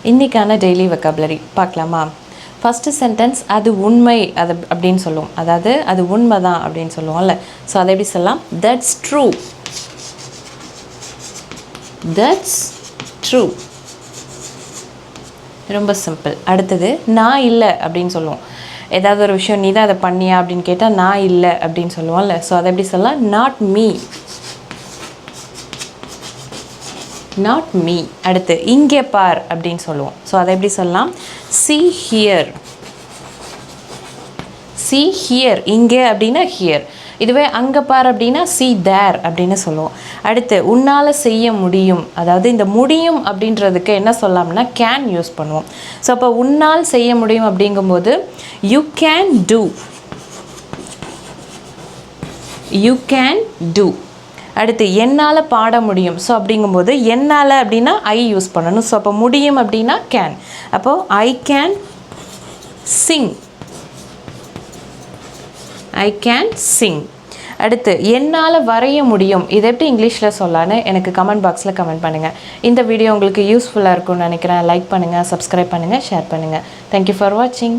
இன்றைக்கான daily vocabulary பார்க்கலாமா? First sentence அது உண்மை அது அப்படின்னு சொல்லுவோம். அதாவது அது உண்மை தான் அப்படின்னு சொல்லுவோம்ல. ஸோ அதை எப்படி சொல்லலாம்? That's true. That's true. ரொம்ப சிம்பிள். அடுத்தது நான் இல்லை அப்படின்னு சொல்லுவோம். ஏதாவது ஒரு விஷயம் நீ தான் அதை பண்ணியா அப்படின்னு கேட்டால் நான் இல்லை அப்படின்னு சொல்லுவோம்ல. ஸோ அதை எப்படி சொல்லலாம்? Not me. Not me. அடுத்து இங்கே பார் அப்படின்னு சொல்லுவோம். ஸோ அதை எப்படி சொல்லலாம்? see here. see here. இங்கே அப்படின்னா here. இதுவே அங்கே பார் அப்படின்னா see there அப்படின்னு சொல்லுவோம். அடுத்து உன்னால் செய்ய முடியும். அதாவது இந்த முடியும் அப்படின்றதுக்கு என்ன சொல்லலாம்னா கேன் யூஸ் பண்ணுவோம். ஸோ அப்போ உன்னால் செய்ய முடியும் அப்படிங்கும்போது you can do. You can do. அடுத்து என்னால் பாட முடியும். ஸோ அப்படிங்கும்போது என்னால் அப்படின்னா ஐ யூஸ் பண்ணணும். ஸோ அப்போ முடியும் அப்படின்னா கேன். அப்போது I can Singh. I can Singh. அடுத்து என்னால் வரைய முடியும். இதை எப்படி இங்கிலீஷில் சொல்லலான்னு எனக்கு கமெண்ட் பாக்ஸில் கமெண்ட் பண்ணுங்கள். இந்த வீடியோ உங்களுக்கு யூஸ்ஃபுல்லாக இருக்கும்னு நினைக்கிறேன். லைக் பண்ணுங்கள், சப்ஸ்கிரைப் பண்ணுங்கள், ஷேர் பண்ணுங்கள். தேங்க்யூ ஃபார் வாட்சிங்.